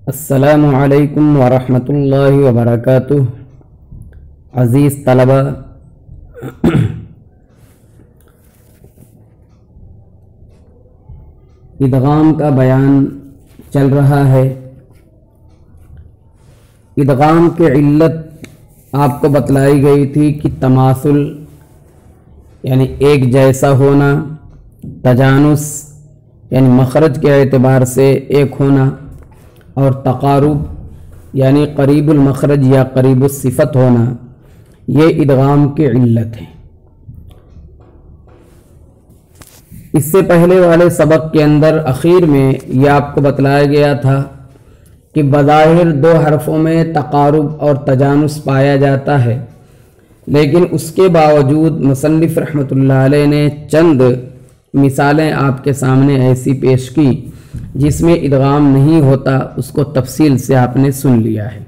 السلام علیکم ورحمۃ اللہ وبرکاتہ۔ عزیز طلبہ، ادغام کا بیان چل رہا ہے۔ ادغام کی علت آپ کو بتلائی گئی تھی کہ تماثل یعنی ایک جیسا ہونا، تجانس یعنی مخرج کے اعتبار سے ایک ہونا، اور تقارب یعنی قریب المخرج یا قریب الصفت ہونا، یہ ادغام کی علت ہے۔ اس سے پہلے والے سبق کے اندر اخیر میں یہ آپ کو بتلایا گیا تھا کہ بظاہر دو حرفوں میں تقارب اور تجانس پایا جاتا ہے، لیکن اس کے باوجود مصنف رحمۃ اللہ علیہ نے چند مثالیں آپ کے سامنے ایسی پیش کی جس میں ادغام نہیں ہوتا، اس کو تفصیل سے آپ نے سن لیا ہے۔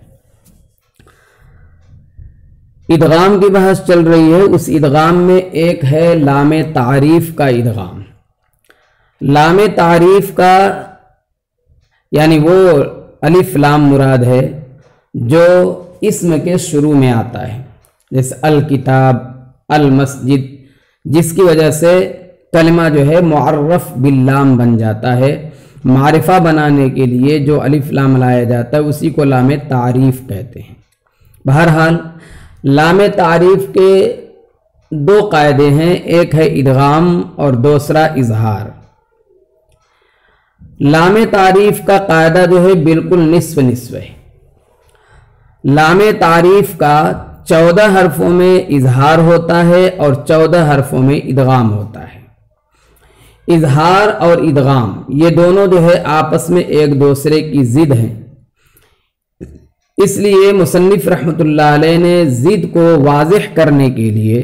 ادغام کی بحث چل رہی ہے۔ اس ادغام میں ایک ہے لام تعریف کا ادغام۔ لام تعریف کا یعنی وہ الف لام مراد ہے جو اسم کے شروع میں آتا ہے، جیسے الکتاب، المسجد، جس کی وجہ سے کلمہ جو ہے معرف باللام بن جاتا ہے۔ معرفہ بنانے کے لیے جو الف لام لایا جاتا ہے اسی کو لام تعریف کہتے ہیں۔ بہرحال لام تعریف کے دو قاعدے ہیں، ایک ہے ادغام اور دوسرا اظہار۔ لام تعریف کا قاعدہ جو ہے بالکل نصف نصف ہے۔ لام تعریف کا 14 حرفوں میں اظہار ہوتا ہے اور 14 حرفوں میں ادغام ہوتا ہے۔ اظہار اور ادغام یہ دونوں جو ہے آپس میں ایک دوسرے کی ضد ہیں، اس لیے مصنف رحمۃ اللہ علیہ نے ضد کو واضح کرنے کے لیے،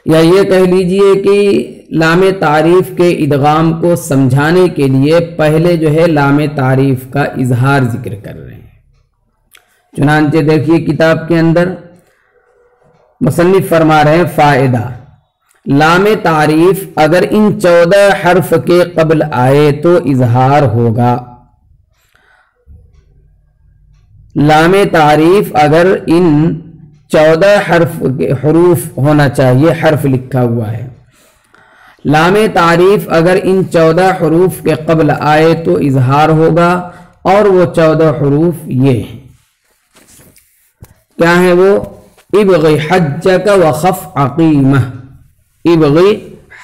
یا یہ کہہ لیجئے کہ لام تعریف کے ادغام کو سمجھانے کے لیے پہلے جو ہے لام تعریف کا اظہار ذکر کر رہے ہیں۔ چنانچہ دیکھیے کتاب کے اندر مصنف فرما رہے ہیں فائدہ، لام تعریف اگر ان 14 حرف کے قبل آئے تو اظہار ہوگا۔ لام تعریف اگر ان 14 حروف ہونا چاہیے، حرف لکھا ہوا ہے، لام تعریف اگر ان 14 حروف کے قبل آئے تو اظہار ہوگا، اور وہ 14 حروف یہ ہیں۔ کیا ہیں وہ؟ ابغ حجک وخف عقیمہ، ابغی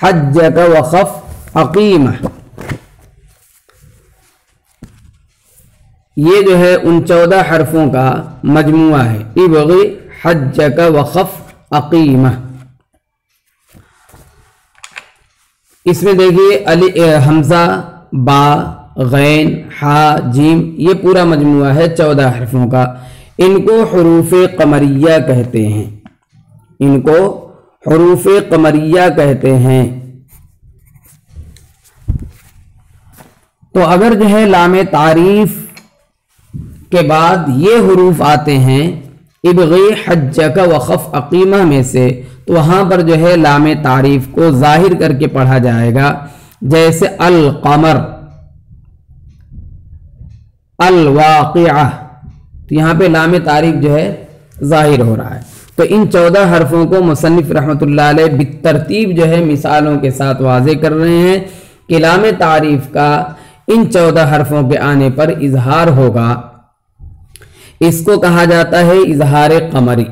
حجک وخف عقیمہ، یہ جو ہے ان 14 حرفوں کا مجموعہ ہے، ابغی حجک وخف عقیمہ۔ اس میں دیکھیے حمزہ، با، غین، ہا، جیم، یہ پورا مجموعہ ہے 14 حرفوں کا۔ ان کو حروف قمریہ کہتے ہیں، ان کو حروف قمریہ کہتے ہیں۔ تو اگر جو ہے لام تعریف کے بعد یہ حروف آتے ہیں ابغی حجک وخف عقیمہ میں سے، تو وہاں پر جو ہے لام تعریف کو ظاہر کر کے پڑھا جائے گا، جیسے القمر، الواقعہ، تو یہاں پہ لام تعریف جو ہے ظاہر ہو رہا ہے۔ تو ان 14 حرفوں کو مصنف رحمۃ اللہ علیہ بالترتیب جو ہے مثالوں کے ساتھ واضح کر رہے ہیں کہ لام تعریف کا ان 14 حرفوں کے آنے پر اظہار ہوگا۔ اس کو کہا جاتا ہے اظہار قمری،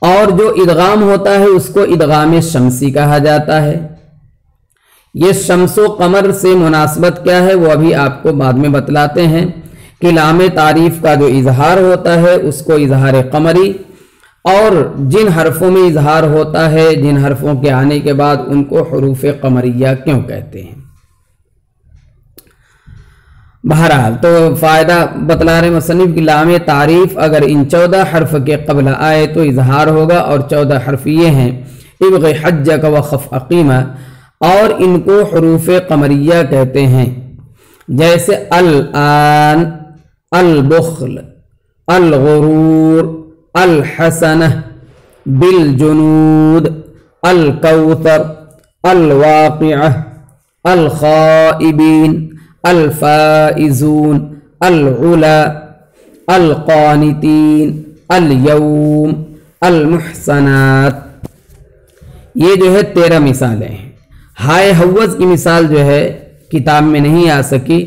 اور جو ادغام ہوتا ہے اس کو ادغام شمسی کہا جاتا ہے۔ یہ شمس و قمر سے مناسبت کیا ہے وہ ابھی آپ کو بعد میں بتلاتے ہیں کہ لام تعریف کا جو اظہار ہوتا ہے اس کو اظہار قمری، اور جن حرفوں میں اظہار ہوتا ہے، جن حرفوں کے آنے کے بعد، ان کو حروف قمریہ کیوں کہتے ہیں۔ بہرحال تو فائدہ بتلا رہے مصنف کی لام تعریف اگر ان 14 حرف کے قبل آئے تو اظہار ہوگا، اور 14 حرف یہ ہیں ابغ حجک وخف عقیمہ، اور ان کو حروف قمریہ کہتے ہیں، جیسے الآن، البخل الغرور الحسنہ بالجنود الکوثر الواقعہ الخائبین الفائزون العلا القانتین الیوم المحسنات۔ یہ جو ہے 13 مثالیں ہیں۔ ہائے حوض کی مثال جو ہے کتاب میں نہیں آ سکی،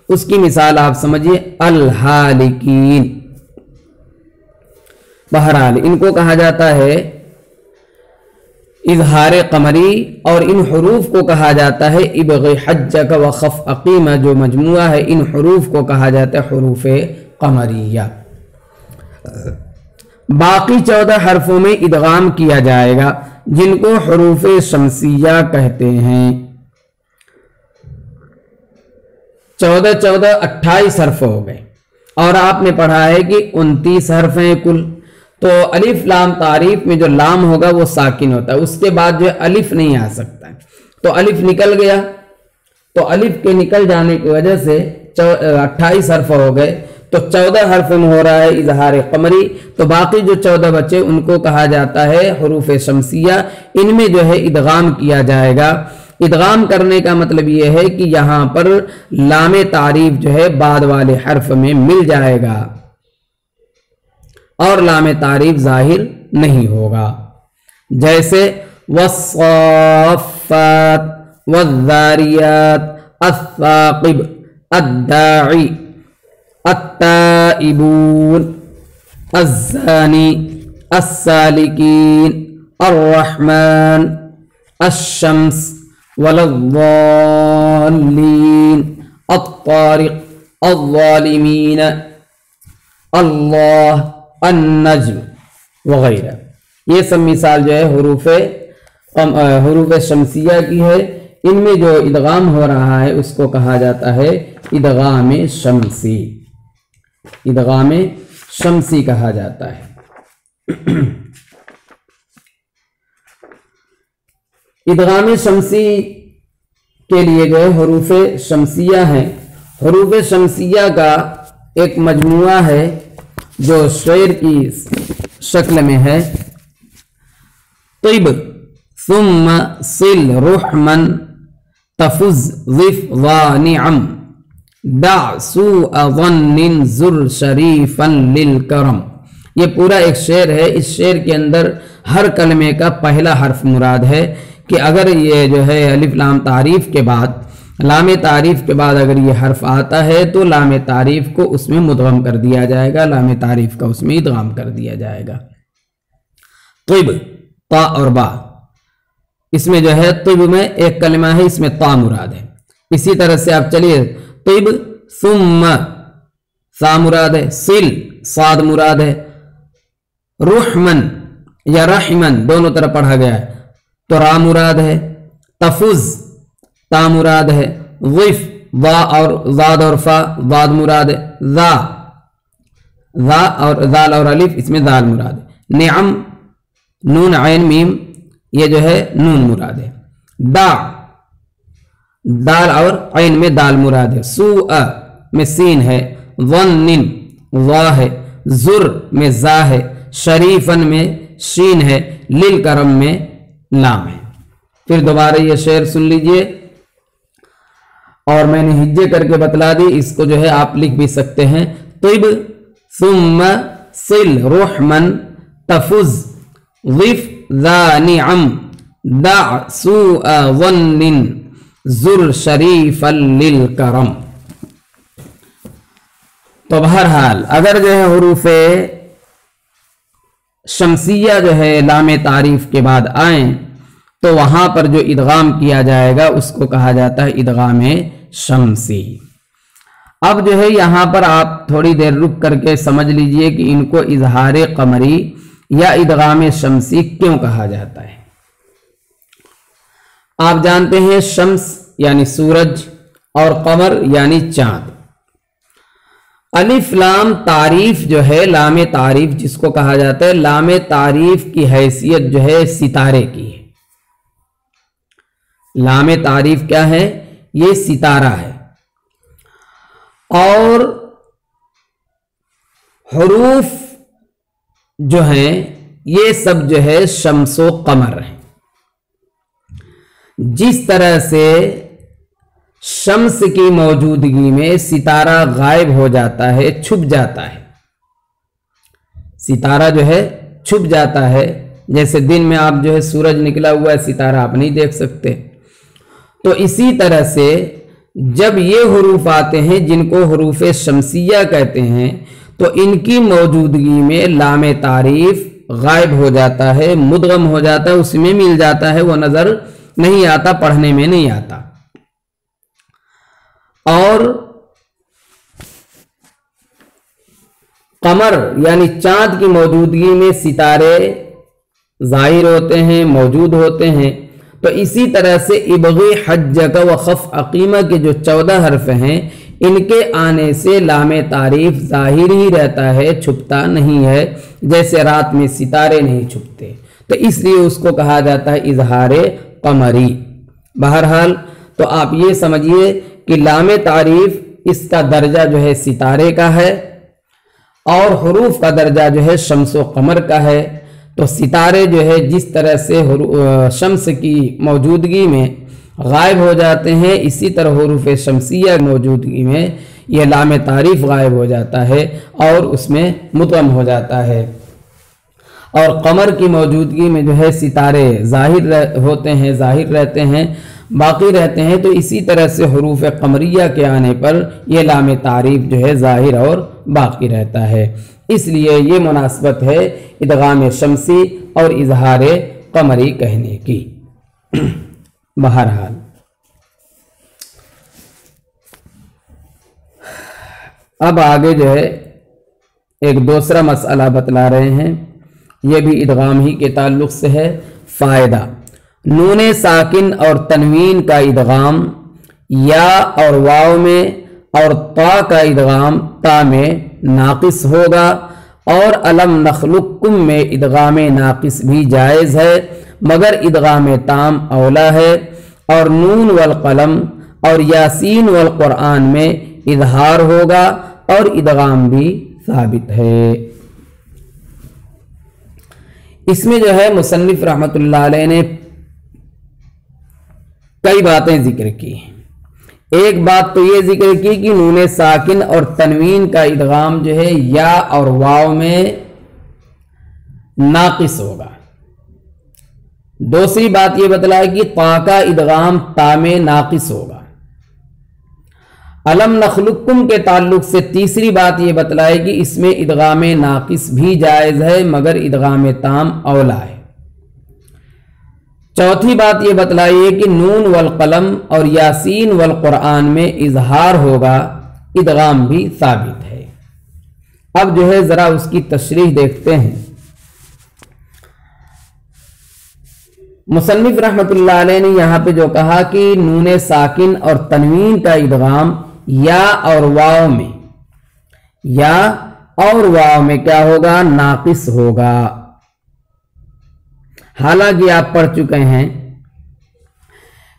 اس کی مثال آپ سمجھیے الہالکین۔ بہرحال ان کو کہا جاتا ہے اظہار قمری، اور ان حروف کو کہا جاتا ہے ابغ حجک وخف اقیمہ، جو مجموعہ ہے ان حروف کو کہا جاتا ہے حروف قمریہ۔ باقی 14 حرفوں میں ادغام کیا جائے گا جن کو حروف شمسیہ کہتے ہیں۔ 14 28 حرف ہو گئے، اور آپ نے پڑھا ہے کہ 29 حرف ہیں کل۔ تو الف لام تعریف میں جو لام ہوگا وہ ساکن ہوتا ہے، اس کے بعد جو الف نہیں آ سکتا ہے، تو الف نکل گیا، تو الف کے نکل جانے کی وجہ سے 28 حرف ہو گئے، تو 14 حرف میں ہو رہا ہے اظہار قمری، تو باقی جو 14 بچے ان کو کہا جاتا ہے حروف شمسیہ، ان میں جو ہے ادغام کیا جائے گا۔ ادغام کرنے کا مطلب یہ ہے کہ یہاں پر لام تعریف جو ہے بعد والے حرف میں مل جائے گا اور لام تعریف ظاہر نہیں ہوگا، جیسے والصافات والذاریات الثاقب الداعی التائبون الزانی السالکین الرحمن الشمس والضالین الطارق الظالمین اللہ النجم وغیرہ۔ یہ سب مثال جو ہے حروف شمسیہ کی ہے، ان میں جو ادغام ہو رہا ہے اس کو کہا جاتا ہے ادغام شمسی، ادغام شمسی کہا جاتا ہے۔ ادغام شمسی کے لیے جو حروف شمسیہ ہیں، حروف شمسیہ کا ایک مجموعہ ہے جو شعر کی شکل میں ہے۔ طب ثم صل رحمن تفز ضف ظانعم دع سوء ظن زر شریفا للکرم۔ یہ پورا ایک شعر ہے، اس شعر کے اندر ہر کلمے کا پہلا حرف مراد ہے، کہ اگر یہ جو ہے الف لام تعریف کے بعد، لام تعریف کے بعد اگر یہ حرف آتا ہے تو لام تعریف کو اس میں مدغم کر دیا جائے گا، لام تعریف کا اس میں ادغام کر دیا جائے گا۔ طب طا اور با، اس میں جو ہے طب میں ایک کلمہ ہے، اس میں طا مراد ہے۔ اسی طرح سے آپ چلیے طب ثم سا مراد ہے، صل صاد مراد ہے، رحمن یا رحمن دونوں طرف پڑھا گیا ہے تو را مراد ہے، تفز تا مراد ہے، ضف ضا اور زاد اور فا ضاد مراد ہے، ذا اور ذال اور الف اس میں ذال مراد ہے، نعم نون عین میم یہ جو ہے نون مراد ہے، دا دال اور عین میں دال مراد ہے، سوء میں سین ہے، ظن وا ہے، زر میں زا ہے، شریفن میں شین ہے، للکرم میں لام ہے۔ پھر دوبارہ یہ شعر سن لیجئے، اور میں نے ہجے کر کے بتلا دی، اس کو جو ہے آپ لکھ بھی سکتے ہیں۔ طب ثم صل رحمن تفز ضف ذانعم دع سوء ظن زر شریفا للکرم۔ تو بہرحال اگر جو ہے حروف شمسیہ جو ہے لام تعریف کے بعد آئیں تو وہاں پر جو ادغام کیا جائے گا اس کو کہا جاتا ہے ادغام شمسی۔ اب جو ہے یہاں پر آپ تھوڑی دیر رک کر کے سمجھ لیجئے کہ ان کو اظہار قمری یا ادغام شمسی کیوں کہا جاتا ہے۔ آپ جانتے ہیں شمس یعنی سورج اور قمر یعنی چاند۔ الف لام تعریف جو ہے لام تعریف جس کو کہا جاتا ہے، لام تعریف کی حیثیت جو ہے ستارے کی ہے۔ لام تعریف کیا ہے؟ یہ ستارہ ہے، اور حروف جو ہیں یہ سب جو ہے شمس و قمر ہیں۔ جس طرح سے شمس کی موجودگی میں ستارہ غائب ہو جاتا ہے، چھپ جاتا ہے، ستارہ جو ہے چھپ جاتا ہے، جیسے دن میں آپ جو ہے سورج نکلا ہوا ہے، ستارہ آپ نہیں دیکھ سکتے، تو اسی طرح سے جب یہ حروف آتے ہیں جن کو حروف شمسیہ کہتے ہیں تو ان کی موجودگی میں لام تعریف غائب ہو جاتا ہے، مدغم ہو جاتا ہے، اس میں مل جاتا ہے، وہ نظر نہیں آتا، پڑھنے میں نہیں آتا۔ اور قمر یعنی چاند کی موجودگی میں ستارے ظاہر ہوتے ہیں، موجود ہوتے ہیں، تو اسی طرح سے ابغی حجک و خف عقیمہ کے جو 14 حرف ہیں ان کے آنے سے لام تعریف ظاہر ہی رہتا ہے، چھپتا نہیں ہے، جیسے رات میں ستارے نہیں چھپتے، تو اس لیے اس کو کہا جاتا ہے اظہار قمری۔ بہرحال تو آپ یہ سمجھیے کہ لام تعریف اس کا درجہ جو ہے ستارے کا ہے اور حروف کا درجہ جو ہے شمس و قمر کا ہے۔ تو ستارے جو ہے جس طرح سے شمس کی موجودگی میں غائب ہو جاتے ہیں، اسی طرح حروف شمسیہ موجودگی میں یہ لام تعریف غائب ہو جاتا ہے اور اس میں مدغم ہو جاتا ہے۔ اور قمر کی موجودگی میں جو ہے ستارے ظاہر ہوتے ہیں، ظاہر رہتے ہیں، باقی رہتے ہیں، تو اسی طرح سے حروف قمریہ کے آنے پر یہ لام تعریف جو ہے ظاہر اور باقی رہتا ہے۔ اس لیے یہ مناسبت ہے ادغام شمسی اور اظہار قمری کہنے کی۔ بہرحال اب آگے جو ہے ایک دوسرا مسئلہ بتلا رہے ہیں، یہ بھی ادغام ہی کے تعلق سے ہے۔ فائدہ: نون ساکن اور تنوین کا ادغام یا اور واو میں اور تا کا ادغام تا میں ناقص ہوگا، اور الم نخلقکم میں ادغام ناقص بھی جائز ہے مگر ادغام تام اولا ہے، اور نون والقلم اور یاسین والقرآن میں اظہار ہوگا اور ادغام بھی ثابت ہے۔ اس میں جو ہے مصنف رحمۃ اللہ علیہ نے کئی باتیں ذکر کی۔ ایک بات تو یہ ذکر کی کہ نون ساکن اور تنوین کا ادغام جو ہے یا اور واو میں ناقص ہوگا۔ دوسری بات یہ بتلائی کہ تا کا ادغام تا میں ناقص ہوگا۔ الم نخلقکم کے تعلق سے تیسری بات یہ بتلائی کہ اس میں ادغام ناقص بھی جائز ہے مگر ادغام تام اولا ہے۔ چوتھی بات یہ بتلائی ہے کہ نون والقلم اور یاسین والقرآن میں اظہار ہوگا، ادغام بھی ثابت ہے۔ اب جو ہے ذرا اس کی تشریح دیکھتے ہیں۔ مصنف رحمۃ اللہ علیہ نے یہاں پہ جو کہا کہ نون ساکن اور تنوین کا ادغام یا اور واو میں، یا اور واو میں کیا ہوگا؟ ناقص ہوگا۔ حالانکہ آپ پڑھ چکے ہیں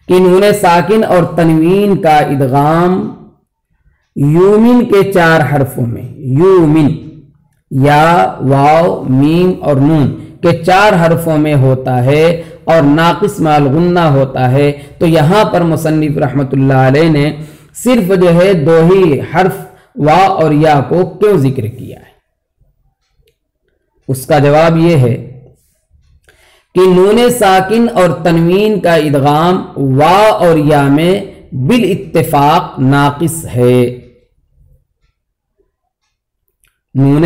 کہ نون ساکن اور تنوین کا ادغام یومن کے 4 حرفوں میں، یومن یا واو میم اور نون کے 4 حرفوں میں ہوتا ہے اور ناقص مال غنہ ہوتا ہے، تو یہاں پر مصنف رحمۃ اللہ علیہ نے صرف جو ہے 2 ہی حرف وا اور یا کو کیوں ذکر کیا ہے؟ اس کا جواب یہ ہے کہ نون ساکن اور تنوین کا ادغام وا اور یا میں بالاتفاق ناقص ہے۔ نون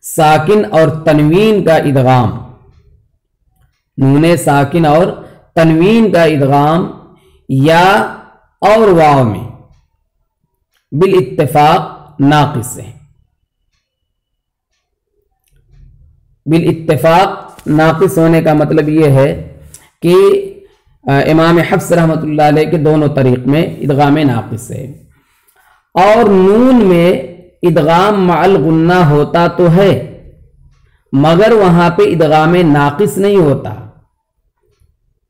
ساکن اور تنوین کا ادغام، نون ساکن اور تنوین کا ادغام یا اور واو میں بالاتفاق ناقص ہے۔ بالاتفاق ناقص ہونے کا مطلب یہ ہے کہ امام حفص رحمۃ اللہ علیہ کے دونوں طریق میں ادغام ناقص ہے، اور نون میں ادغام مع الغنہ ہوتا تو ہے مگر وہاں پہ ادغام ناقص نہیں ہوتا،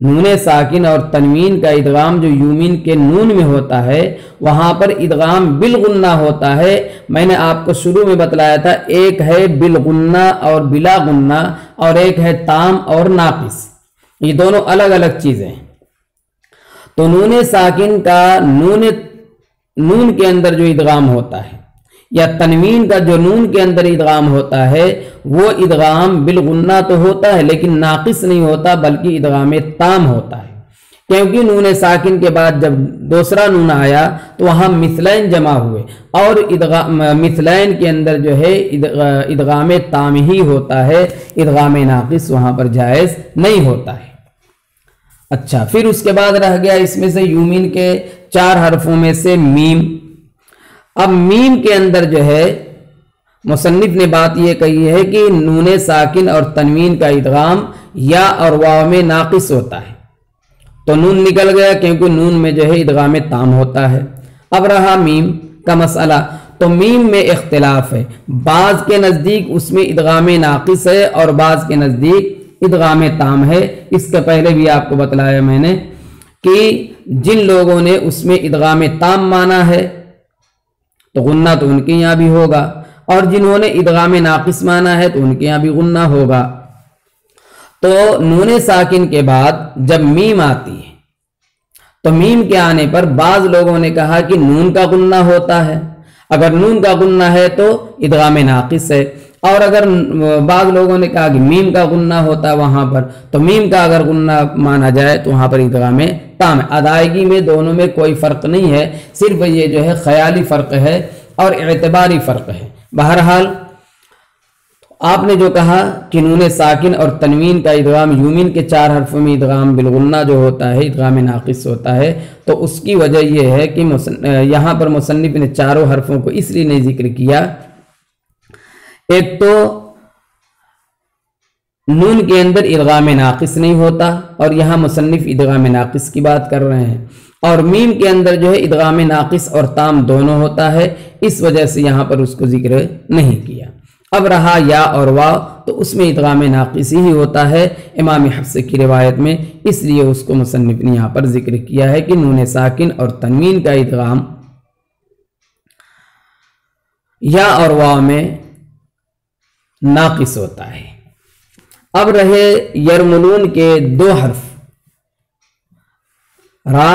نون ساکن اور تنوین کا ادغام جو یومین کے نون میں ہوتا ہے وہاں پر ادغام بالغنہ ہوتا ہے۔ میں نے آپ کو شروع میں بتلایا تھا ایک ہے بالغنہ اور بلا غنہ اور ایک ہے تام اور ناقص، یہ دونوں الگ الگ چیزیں ہیں۔ تو نون ساکن کا نون کے اندر جو ادغام ہوتا ہے یا تنوین کا جو نون کے اندر ادغام ہوتا ہے وہ ادغام بالغنہ تو ہوتا ہے لیکن ناقص نہیں ہوتا بلکہ ادغام تام ہوتا ہے، کیونکہ نون ساکن کے بعد جب دوسرا نون آیا تو وہاں مثلین جمع ہوئے اور مثلین کے اندر جو ہے ادغام تام ہی ہوتا ہے، ادغام ناقص وہاں پر جائز نہیں ہوتا ہے۔ اچھا، پھر اس کے بعد رہ گیا اس میں سے یومین کے 4 حرفوں میں سے میم۔ اب میم کے اندر جو ہے مصنف نے بات یہ کہی ہے کہ نون ساکن اور تنوین کا ادغام یا اور واو میں ناقص ہوتا ہے، تو نون نکل گیا کیونکہ نون میں جو ہے ادغام تام ہوتا ہے۔ اب رہا میم کا مسئلہ، تو میم میں اختلاف ہے، بعض کے نزدیک اس میں ادغام ناقص ہے اور بعض کے نزدیک ادغام تام ہے۔ اس کے پہلے بھی آپ کو بتلایا میں نے کہ جن لوگوں نے اس میں ادغام تام مانا ہے تو غنہ تو ان کے یہاں بھی ہوگا، اور جنہوں نے ادغام ناقص مانا ہے تو ان کے یہاں بھی غنہ ہوگا۔ تو نون ساکن کے بعد جب میم آتی ہے تو میم کے آنے پر بعض لوگوں نے کہا کہ نون کا غنہ ہوتا ہے، اگر نون کا غنہ ہے تو ادغام ناقص ہے، اور اگر بعض لوگوں نے کہا کہ میم کا غنہ ہوتا ہے وہاں پر تو میم کا اگر غنہ مانا جائے تو وہاں پر ادغام تام ہے۔ ادائیگی میں دونوں میں کوئی فرق نہیں ہے، صرف یہ جو ہے خیالی فرق ہے اور اعتباری فرق ہے۔ بہرحال آپ نے جو کہا کہ نون ساکن اور تنوین کا ادغام یومین کے 4 حرفوں میں ادغام بالغنہ جو ہوتا ہے ادغام ناقص ہوتا ہے، تو اس کی وجہ یہ ہے کہ یہاں پر مصنف نے چاروں حرفوں کو اس لیے نہیں ذکر کیا، ایک تو نون کے اندر ادغام ناقص نہیں ہوتا اور یہاں مصنف ادغام ناقص کی بات کر رہے ہیں، اور میم کے اندر جو ہے ادغام ناقص اور تام دونوں ہوتا ہے، اس وجہ سے یہاں پر اس کو ذکر نہیں کیا۔ اب رہا یا اور واو، تو اس میں ادغام ناقص ہی ہوتا ہے امام حفص کی روایت میں، اس لیے اس کو مصنف نے یہاں پر ذکر کیا ہے کہ نون ساکن اور تنوین کا ادغام یا اور واو میں ناقص ہوتا ہے۔ اب رہے یرملون کے 2 حرف را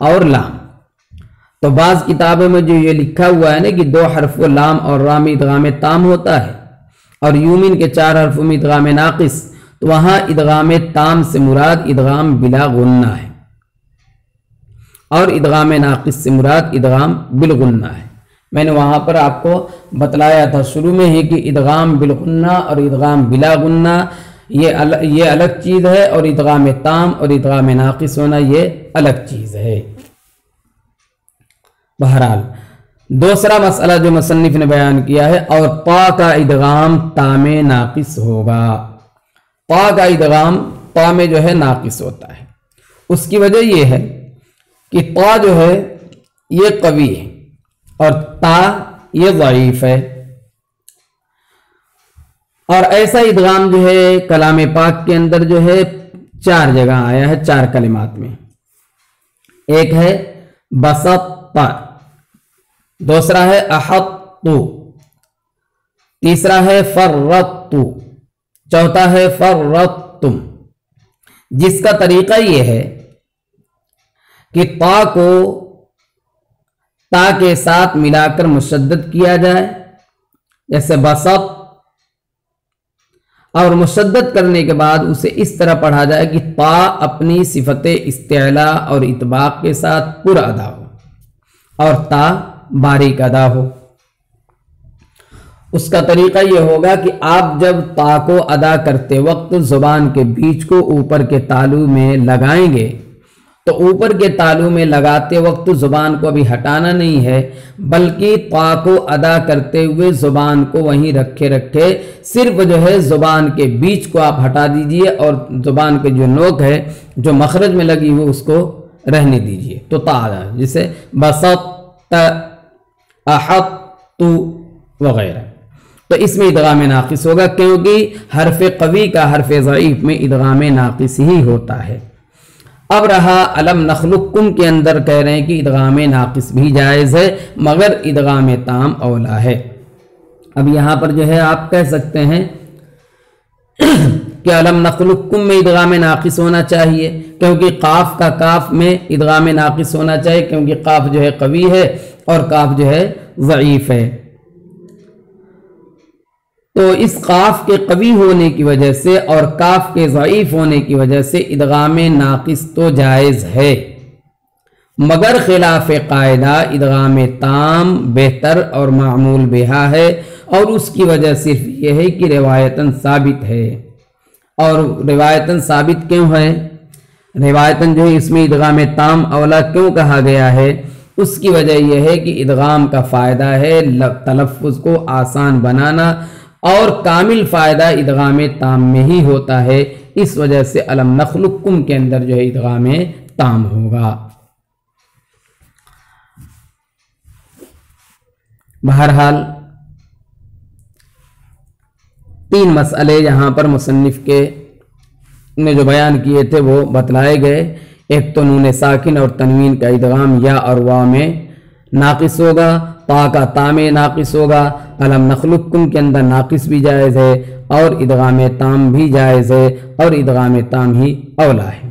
اور لام، تو بعض کتابوں میں جو یہ لکھا ہوا ہے نا کہ 2 حرف لام اور را میں ادغام تام ہوتا ہے اور یومین کے 4 حرفوں میں ادغام ناقص، تو وہاں ادغام تام سے مراد ادغام بلا غنہ ہے اور ادغام ناقص سے مراد ادغام بالغنہ ہے۔ میں نے وہاں پر آپ کو بتلایا تھا شروع میں ہی کہ ادغام بالغنہ اور ادغام بلا غنہ یہ الگ چیز ہے، اور ادغام تام اور ادغام ناقص ہونا یہ الگ چیز ہے۔ بہرحال دوسرا مسئلہ جو مصنف نے بیان کیا ہے، اور طا کا ادغام تام ناقص ہوگا، طا کا ادغام طا میں جو ہے ناقص ہوتا ہے۔ اس کی وجہ یہ ہے کہ طا جو ہے یہ قوی ہے اور تا یہ ضعیف ہے، اور ایسا ادغام جو ہے کلام پاک کے اندر جو ہے 4 جگہ آیا ہے، 4 کلمات میں۔ ایک ہے بسط، دوسرا ہے احط، تیسرا ہے فرت، چوتھا ہے فرتم، جس کا طریقہ یہ ہے کہ تا کو تا کے ساتھ ملا کر مشدد کیا جائے، جیسے بسط، اور مشدد کرنے کے بعد اسے اس طرح پڑھا جائے کہ تا اپنی صفت استعلاء اور اطباق کے ساتھ پر ادا ہو اور تا باریک ادا ہو۔ اس کا طریقہ یہ ہوگا کہ آپ جب تا کو ادا کرتے وقت زبان کے بیچ کو اوپر کے تالو میں لگائیں گے تو اوپر کے تالو میں لگاتے وقت زبان کو ابھی ہٹانا نہیں ہے، بلکہ تا کو ادا کرتے ہوئے زبان کو وہیں رکھے صرف جو ہے زبان کے بیچ کو آپ ہٹا دیجئے اور زبان کے جو نوک ہے جو مخرج میں لگی ہوئی اس کو رہنے دیجئے، تو تا ادا، جسے بسط، احط وغیرہ۔ تو اس میں ادغام ناقص ہوگا کیونکہ حرف قوی کا حرف ضعیف میں ادغام ناقص ہی ہوتا ہے۔ اب رہا علم نخلقکم کے اندر کہہ رہے ہیں کہ ادغام ناقص بھی جائز ہے مگر ادغام تام اولا ہے۔ اب یہاں پر جو ہے آپ کہہ سکتے ہیں کہ علم نخلقکم میں ادغام ناقص ہونا چاہیے، کیونکہ قاف کا کاف میں ادغام ناقص ہونا چاہیے، کیونکہ قاف جو ہے قوی ہے اور کاف جو ہے ضعیف ہے۔ تو اس قاف کے قوی ہونے کی وجہ سے اور کاف کے ضعیف ہونے کی وجہ سے ادغام ناقص تو جائز ہے، مگر خلاف قاعدہ ادغام تام بہتر اور معمول بہا ہے، اور اس کی وجہ صرف یہ ہے کہ روایتاً ثابت ہے۔ اور روایتاً ثابت کیوں ہے؟ روایتاً جو ہے اس میں ادغام تام اولا کیوں کہا گیا ہے؟ اس کی وجہ یہ ہے کہ ادغام کا فائدہ ہے تلفظ کو آسان بنانا، اور کامل فائدہ ادغام تام میں ہی ہوتا ہے، اس وجہ سے علم نخلقکم کے اندر جو ہے ادغام تام ہوگا۔ بہرحال 3 مسئلے یہاں پر مصنف کے نے جو بیان کیے تھے وہ بتلائے گئے۔ ایک تو نون ساکن اور تنوین کا ادغام یا اور واو میں ناقص ہوگا، تا کا تا میں ناقص ہوگا، علم نخلقکم کے اندر ناقص بھی جائز ہے اور ادغام تام بھی جائز ہے، اور ادغام تام ہی اولا ہے۔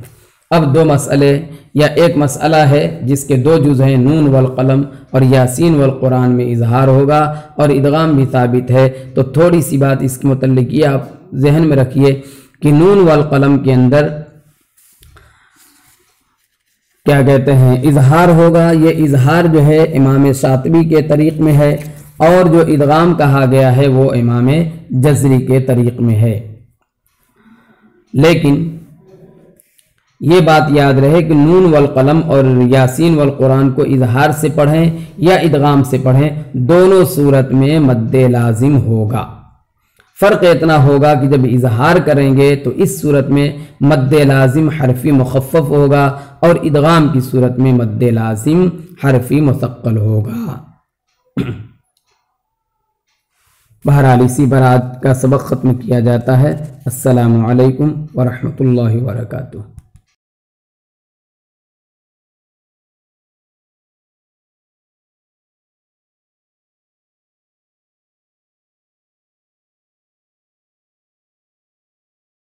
اب 2 مسئلے یا ایک مسئلہ ہے جس کے 2 جز ہیں، نون والقلم اور یاسین والقرآن میں اظہار ہوگا اور ادغام بھی ثابت ہے۔ تو تھوڑی سی بات اس کے متعلق یہ آپ ذہن میں رکھیے کہ نون والقلم کے اندر کیا کہتے ہیں اظہار ہوگا۔ یہ اظہار جو ہے امام شاطبی کے طریق میں ہے، اور جو ادغام کہا گیا ہے وہ امام جزری کے طریق میں ہے۔ لیکن یہ بات یاد رہے کہ نون والقلم اور یاسین والقرآن کو اظہار سے پڑھیں یا ادغام سے پڑھیں، دونوں صورت میں مد لازم ہوگا۔ فرق اتنا ہوگا کہ جب اظہار کریں گے تو اس صورت میں مد لازم حرفی مخفف ہوگا، اور ادغام کی صورت میں مد لازم حرفی مثقل ہوگا۔ بہرحال اسی پر آج کا سبق ختم کیا جاتا ہے۔ السلام علیکم ورحمۃ اللہ وبرکاتہ۔